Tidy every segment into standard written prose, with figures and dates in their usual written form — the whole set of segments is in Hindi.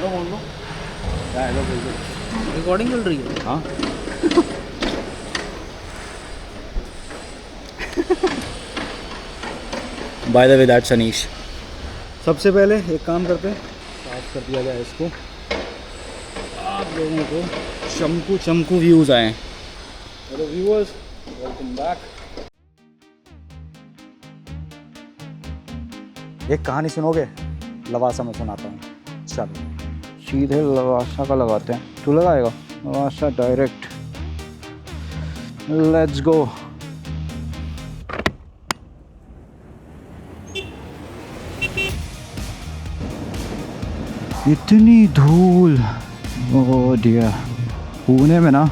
हेलो बोल लो। क्या हेलो बोल लो। रिकॉर्डिंग चल रही है। हाँ by the way that's Anish. सबसे पहले एक काम करते हैं, साफ कर दिया जाए इसको। आप लोगों को चमकू चमकू व्यूज़ आए। Hello viewers, welcome back. एक कहानी सुनोगे? लवासा में सुनाता हूँ। चलो सीधे लवासा का लगाते हैं। तू लगाएगा? लवासा डायरेक्ट। Let's go. इतनी धूल, ओह डियर। पुणे में ना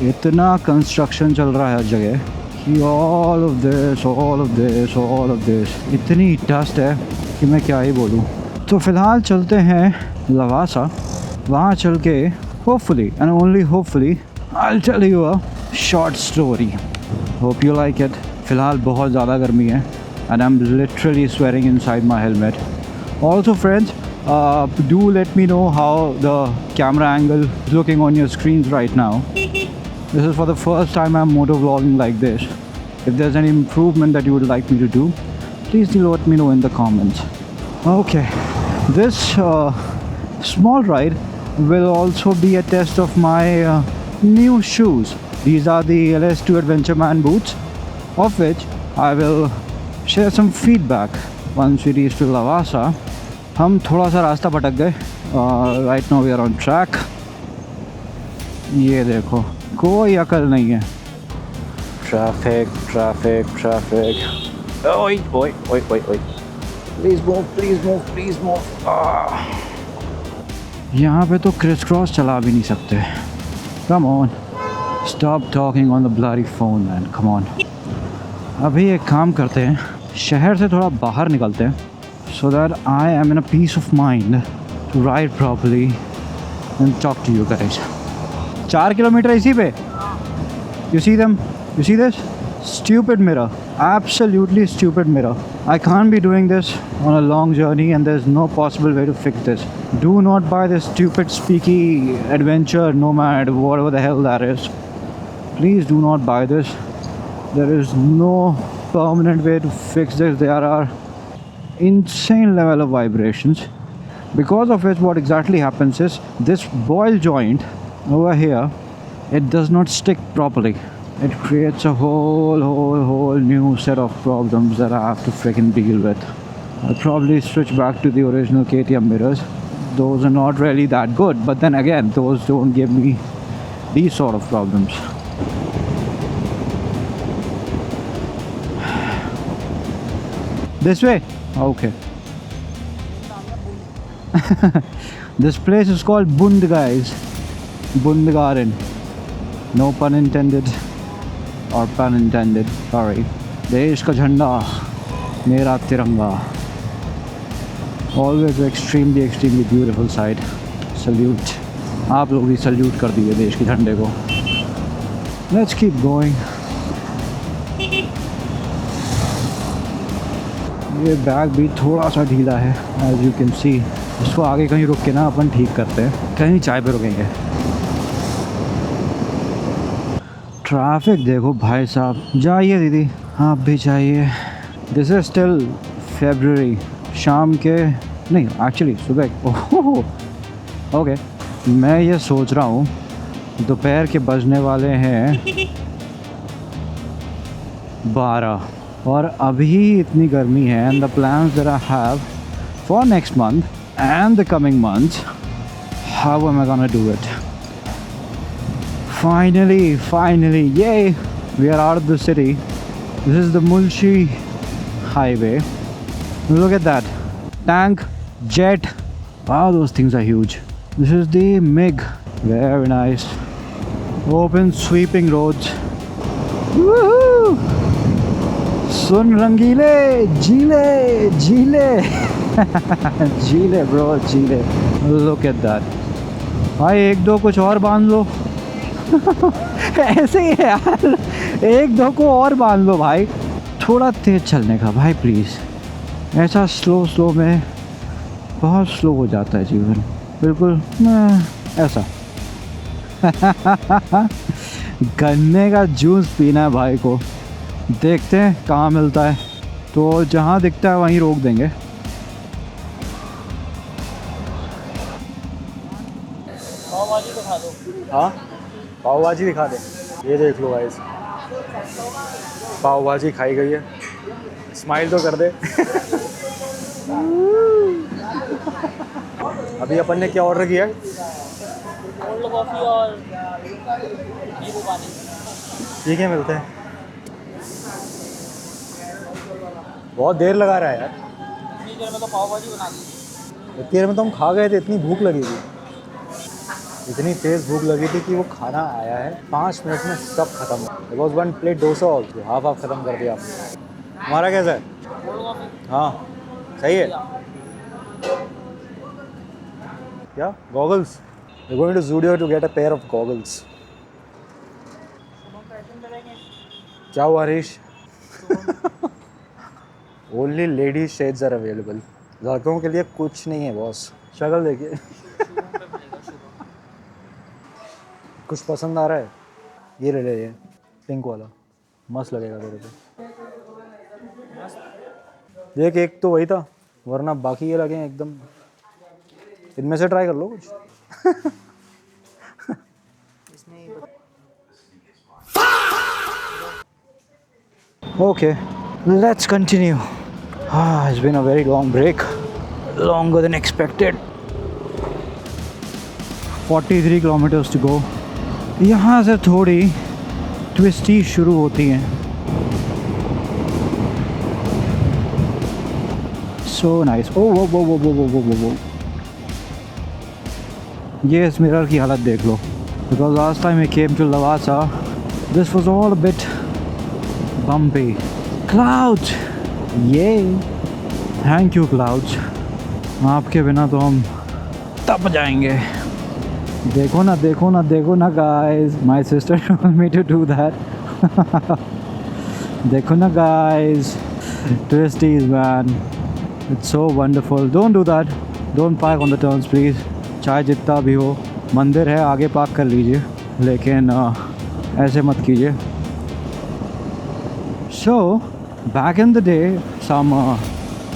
इतना कंस्ट्रक्शन चल रहा है हर जगह कि all of this all of this all of this, इतनी डस्ट है कि मैं क्या ही बोलूँ। तो फ़िलहाल चलते हैं लवासा। वहाँ चल के hopefully and only hopefully I will tell you a short story. Hope you like it. फ़िलहाल बहुत ज़्यादा गर्मी है and I am literally swearing inside my helmet. Also friends, do let me know how the camera angle is looking on your screens right now. This is for the first time I'm motovlogging like this. If there's any improvement that you would like me to do, please do let me know in the comments. Okay, this small ride will also be a test of my new shoes. These are the LS2 Adventure Man boots, of which I will share some feedback once we reach to Lavasa. हम थोड़ा सा रास्ता भटक गए। Right now we are on track. ये देखो, कोई अकल नहीं है। Traffic traffic traffic. ओए ओए ओए ओए ओए, please move please move please move. यहाँ पे तो क्रिस क्रॉस चला भी नहीं सकते। Come on, stop talking on the bloody phone man, come on. अभी एक काम करते हैं, शहर से थोड़ा बाहर निकलते हैं, so that I am in a peace of mind to ride properly and talk to you guys. 4 kilometre इसी पे। You see them? You see this? Stupid mirror. Absolutely stupid mirror. I can't be doing this on a long journey and there's no possible way to fix this. Do not buy this stupid speaky adventure nomad, whatever the hell that is. Please do not buy this. There is no permanent way to fix this. There are insane level of vibrations, because of which what exactly happens is this boil joint over here, it does not stick properly. It creates a whole new set of problems that I have to freaking deal with. I'll probably switch back to the original KTM mirrors. Those are not really that good, but then again, those don't give me these sort of problems. This way? Okay. This place is called Bund, guys. Bund Garden. No pun intended. Or pun intended. Sorry. देश का झंडा, मेरा तिरंगा. Always extremely beautiful sight. Salute. आप लोग भी सल्यूट कर दीजिए देश के झंडे को. Let's keep going. ये बैग भी थोड़ा सा ढीला है, एज यू कैन सी। इसको आगे कहीं रुक के ना अपन ठीक करते हैं, कहीं चाय पे रुकेंगे। ट्रैफिक देखो भाई साहब। जाइए दीदी, आप भी जाइए। दिस इज स्टिल फरवरी, शाम के नहीं एक्चुअली सुबह। ओह ओके, मैं ये सोच रहा हूँ दोपहर के बजने वाले हैं 12 और अभी इतनी गर्मी है। And the plans that I have for next month and the coming months, how am I gonna do it? Finally ये we are out of the city. This is the Mulshi highway. Look at that tank, jet. Wow, those things are huge. This is the MiG. Very nice. Open sweeping roads. Woohoo! सुन रंगीले, जीले जीले जीले ब्रो जीले। Look at that. भाई एक दो कुछ और बांध लो। ऐसे ही है यार, एक दो को और बांध लो भाई। थोड़ा तेज चलने का भाई प्लीज़। ऐसा स्लो में बहुत स्लो हो जाता है जीवन। बिल्कुल ऐसा। गन्ने का जूस पीना है भाई को। देखते हैं कहाँ मिलता है, तो जहाँ दिखता है वहीं रोक देंगे। पाव भाजी दिखा दो। हाँ, पाव भाजी दिखा दे। ये देख लो गाइस, पाव भाजी खाई गई है। स्माइल तो कर दे। अभी अपन ने क्या ऑर्डर किया है? कोल्ड कॉफ़ी और नींबू पानी। ये क्या मिलता है? बहुत देर लगा रहा है यार। इतनी देर में तो पाव भाजी बना दी। इतनी देर में तो हम खा गए थे, इतनी भूख लगी थी, इतनी तेज़ भूख लगी थी कि वो खाना आया है 5 मिनट में सब खत्म हो। It was 1 plate dosa also, half ख़त्म कर दिया आपने। हमारा कैसा है? कोल्ड कॉफ़ी हाँ सही है। क्या goggles? We going to Zudio to get a pair of goggles. क्या हुआ Harish? Only ladies shades are available. लड़कों के लिए कुछ नहीं है बॉस। शक्ल देखिए। कुछ पसंद आ रहा है? ये ले ले, ये पिंक वाला मस्त लगेगा तेरे को। देख एक तो वही था, वरना बाकी ये लगे हैं एकदम। इनमें से ट्राई कर लो कुछ। Okay, let's continue. It's been a very long break, longer than expected. 43 kilometers to go. यहाँ से थोड़ी ट्विस्टी शुरू होती हैं। So nice. Oh, whoa, whoa, whoa, whoa, whoa, whoa, whoa. ये इस मिरर की हालत देख लो। Because last time we came to Lavasa, this was all a bit bumpy. Clouds! Yay! Thank you clouds. आपके बिना तो हम तप जाएंगे। देखो ना, देखो ना, देखो ना guys. My sister told me to do that. देखो ना guys. Twisties man. It's so wonderful. Don't do that. Don't park on the turns please. चाहे जितना भी हो, मंदिर है आगे पार्क कर लीजिए, लेकिन ऐसे मत कीजिए। So, back in the day, some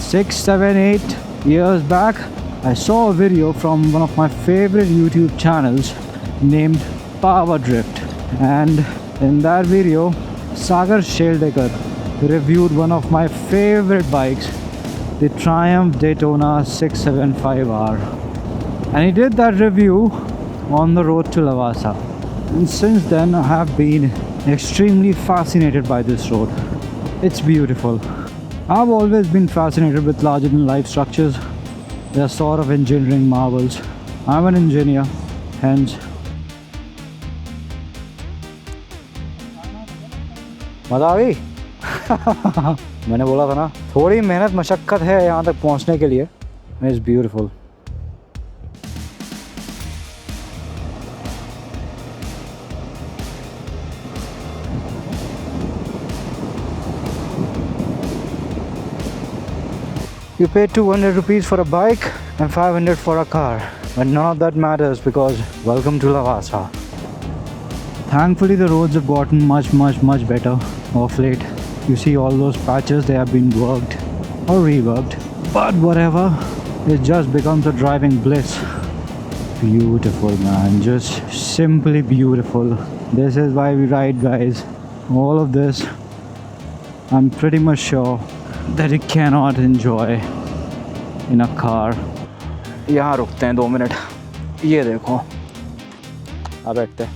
6, 7, 8 years back, I saw a video from one of my favorite YouTube channels named Power Drift. And in that video, Sagar Sheldekar reviewed one of my favorite bikes, the Triumph Daytona 675R. And he did that review on the road to Lavasa. And since then, I have been extremely fascinated by this road. It's beautiful. I've always been fascinated with larger than life structures. They're sort of engineering marvels. I'm an engineer, hence. मज़ा आ गई? मैंने बोला था ना, थोड़ी मेहनत मशक्क़त है यहाँ तक पहुँचने के लिए। It's beautiful. You pay 200 rupees for a bike and 500 for a car, but none of that matters because welcome to Lavasa. Thankfully the roads have gotten much better of late. You see all those patches, they have been worked or reworked, but whatever, it just becomes a driving bliss. Beautiful man, just simply beautiful. This is why we ride guys. All of this, I'm pretty much sure that you cannot enjoy in a car. यहाँ रुकते हैं 2 मिनट। ये देखो, अब बैठते हैं।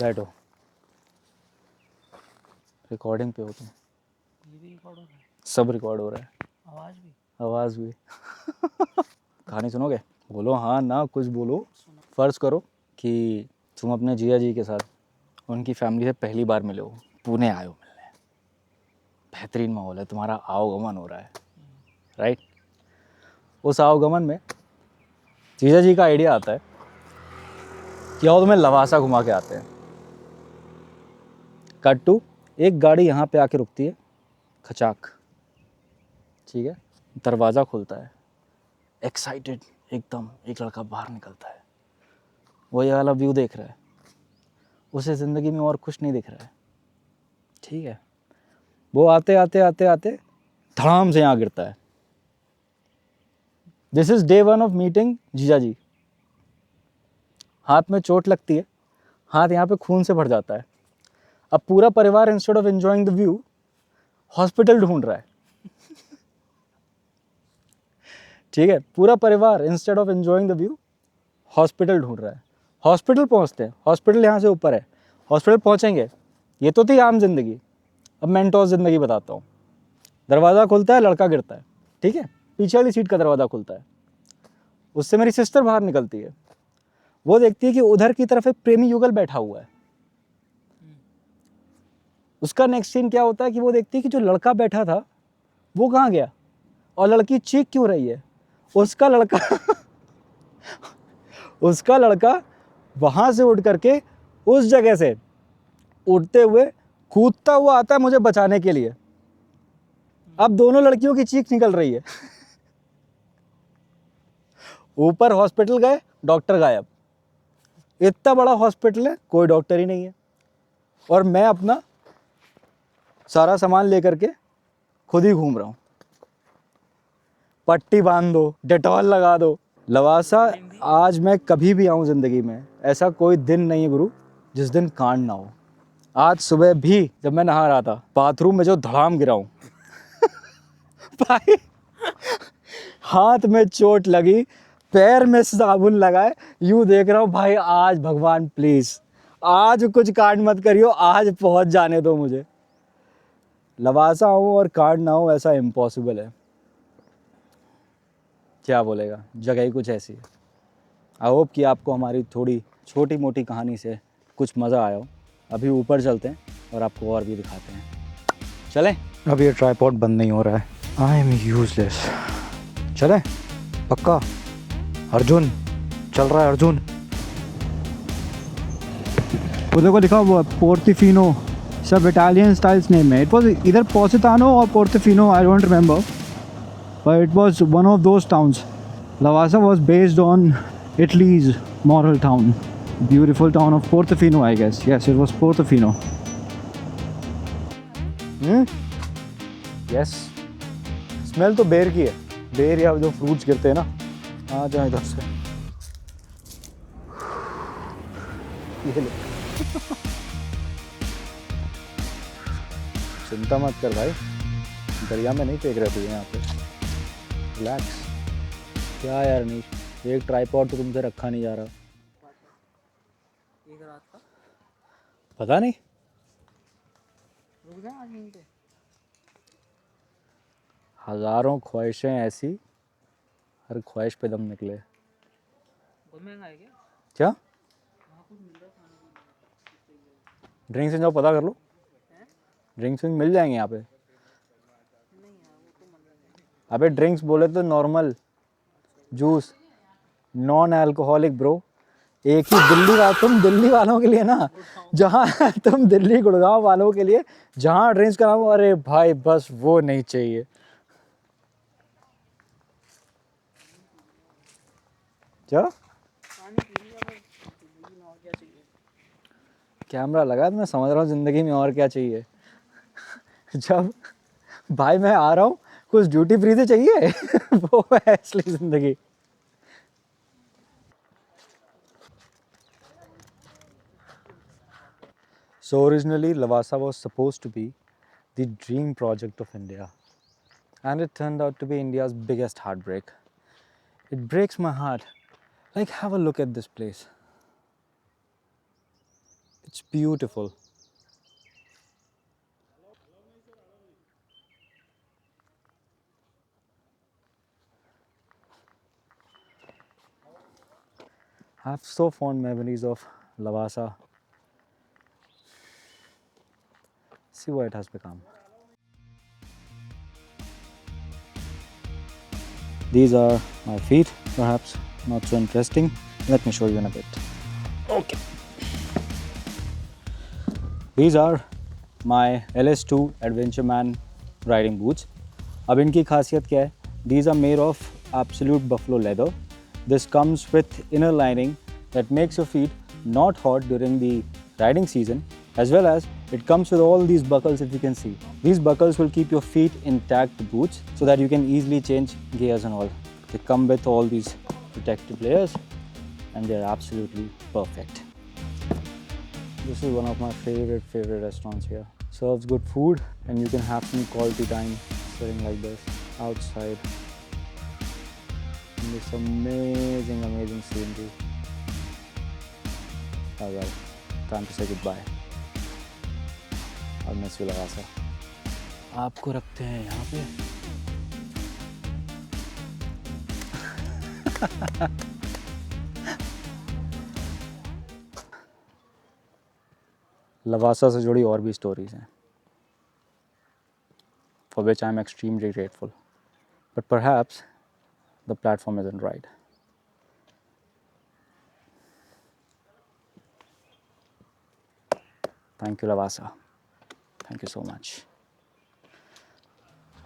बैठो। रिकॉर्डिंग पे हो तुम? ये भी रिकॉर्ड हो रहा है? सब रिकॉर्ड हो रहा है। आवाज़ भी? आवाज़ भी। कहानी सुनोगे? बोलो हाँ ना, कुछ बोलो। फ़र्ज़ करो कि तुम अपने जिया जी के साथ उनकी फैमिली से पहली बार मिले हो, पुणे आए हो मिलने, बेहतरीन माहौल है, तुम्हारा आवागमन हो रहा है, राइट? उस आवागमन में जीजा जी का आइडिया आता है कि आओ तुम्हें लवासा घुमा के आते हैं। कट टू, एक गाड़ी यहाँ पे आके रुकती है, खचाक, ठीक है, दरवाज़ा खुलता है, एक्साइटेड एकदम, एक लड़का बाहर निकलता है, वो ये वाला व्यू देख रहा है, उसे ज़िंदगी में और कुछ नहीं दिख रहा है, ठीक है। वो आते आते आते आते धड़ाम से यहाँ गिरता है। This is day 1 of meeting जीजा जी। हाथ में चोट लगती है, हाथ यहाँ पे खून से भर जाता है। अब पूरा परिवार instead of enjoying the view hospital ढूंढ रहा है, ठीक है। पूरा परिवार instead of enjoying the view hospital ढूंढ रहा है। हॉस्पिटल पहुंचते हैं, हॉस्पिटल यहाँ से ऊपर है, हॉस्पिटल पहुंचेंगे। ये तो थी आम जिंदगी, अब मेंटोस जिंदगी बताता हूँ। दरवाज़ा खुलता है, लड़का गिरता है, ठीक है, पीछे वाली सीट का दरवाज़ा खुलता है, उससे मेरी सिस्टर बाहर निकलती है। वो देखती है कि उधर की तरफ एक प्रेमी युगल बैठा हुआ है। उसका नेक्स्ट सीन क्या होता है कि वो देखती है कि जो लड़का बैठा था वो कहाँ गया और लड़की चीख क्यों रही है। उसका लड़का वहां से उठ करके उस जगह से उठते हुए कूदता हुआ आता है मुझे बचाने के लिए। अब दोनों लड़कियों की चीख निकल रही है। ऊपर हॉस्पिटल गए, डॉक्टर गायब। इतना बड़ा हॉस्पिटल है, कोई डॉक्टर ही नहीं है, और मैं अपना सारा सामान लेकर के खुद ही घूम रहा हूँ। पट्टी बांध दो, डेटॉल लगा दो। लवासा आज मैं कभी भी आऊँ ज़िंदगी में, ऐसा कोई दिन नहीं है गुरु जिस दिन कांड ना हो। आज सुबह भी जब मैं नहा रहा था, बाथरूम में जो धड़ाम गिरा हूँ भाई, हाथ में चोट लगी, पैर में साबुन लगाए, यूं देख रहा हूँ भाई आज भगवान प्लीज आज कुछ कांड मत करियो, आज पहुंच जाने दो मुझे। लवासा आऊँ और कांड ना हो ऐसा इम्पॉसिबल है। क्या बोलेगा, जगह ही कुछ ऐसी है। आई होप कि आपको हमारी थोड़ी छोटी मोटी कहानी से कुछ मज़ा आया हो। अभी ऊपर चलते हैं और आपको और भी दिखाते हैं, चलें। अब ये ट्राइपॉड बंद नहीं हो रहा है, आई एम यूजलेस। चले पक्का? अर्जुन चल रहा है, अर्जुन। वो देखो लिखा हुआ पोर्टोफिनो, सब इटालियन स्टाइल्स नेम है। इट वाज इधर पोसितानो और Portofino, I don't remember, but it was one of those towns. Lavasa was based on Italy's model town, beautiful town of Portofino, I guess. Yes, it was Portofino. Yes, smell तो बेर की है, बेर या जो फ्रूट्स गिरते हैं ना। आ जाए इधर से, ये ले। चिंता मत कर भाई, दरिया में नहीं फेंक रहे तुझे यहाँ पे, रिलैक्स। क्या यार नीश, एक ट्राइपॉड तो तुमसे रखा नहीं जा रहा। एक रात का पता नहीं, रुक जा 8 मिनट। हज़ारों ख्वाहिशें ऐसी, हर ख्वाहिश पे दम निकले। बहुत महंगा है क्या? क्या वहाँ कुछ मिल रहा है खाने को? ड्रिंक्स जाओ पता कर लो, ड्रिंक्स मिल जाएंगे यहाँ पे। नहीं यार वो तो मंदिर अबे ड्रिंक्स बोले तो normal juice, non alcoholic bro. एक ही दिल्ली वाला, तुम दिल्ली वालों के लिए ना, जहाँ तुम दिल्ली गुड़गांव वालों के लिए जहाँ ड्रिंक्स का नाम, अरे भाई बस वो नहीं चाहिए। क्या पानी पी लिया बस, जिंदगी में और क्या चाहिए? कैमरा लगा तो मैं समझ रहा हूँ ज़िंदगी में और क्या चाहिए। जब भाई मैं आ रहा हूँ, कुछ ड्यूटी फ्री से चाहिए वो है असली ज़िंदगी। So originally Lavasa was supposed to be the dream project of India, and it turned out to be India's biggest heartbreak. It breaks my heart. Like, have a look at this place. It's beautiful. I have so fond memories of Lavasa. See what it has become. These are my feet, perhaps not so interesting. Let me show you in a bit. Okay. These are my LS2 Adventure Man riding boots. अब इनकी खासियत क्या है? These are made of absolute buffalo leather. This comes with inner lining that makes your feet not hot during the riding season, as well as it comes with all these buckles, if you can see. These buckles will keep your feet intact to boots so that you can easily change gears and all. They come with all these protective layers and they're absolutely perfect. This is one of my favorite restaurants here. Serves good food and you can have some quality time sitting like this outside in this amazing scenery. Oh well, time to say goodbye. I'll miss you, Lavasa. आपको रखते हैं यहाँ पे. लवासा से जुड़ी और भी स्टोरीज हैं, for which I'm extremely grateful. But perhaps the platform isn't right. Thank you, Lavasa. Thank you so much.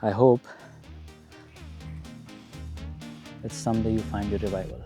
I hope that someday you find your revival.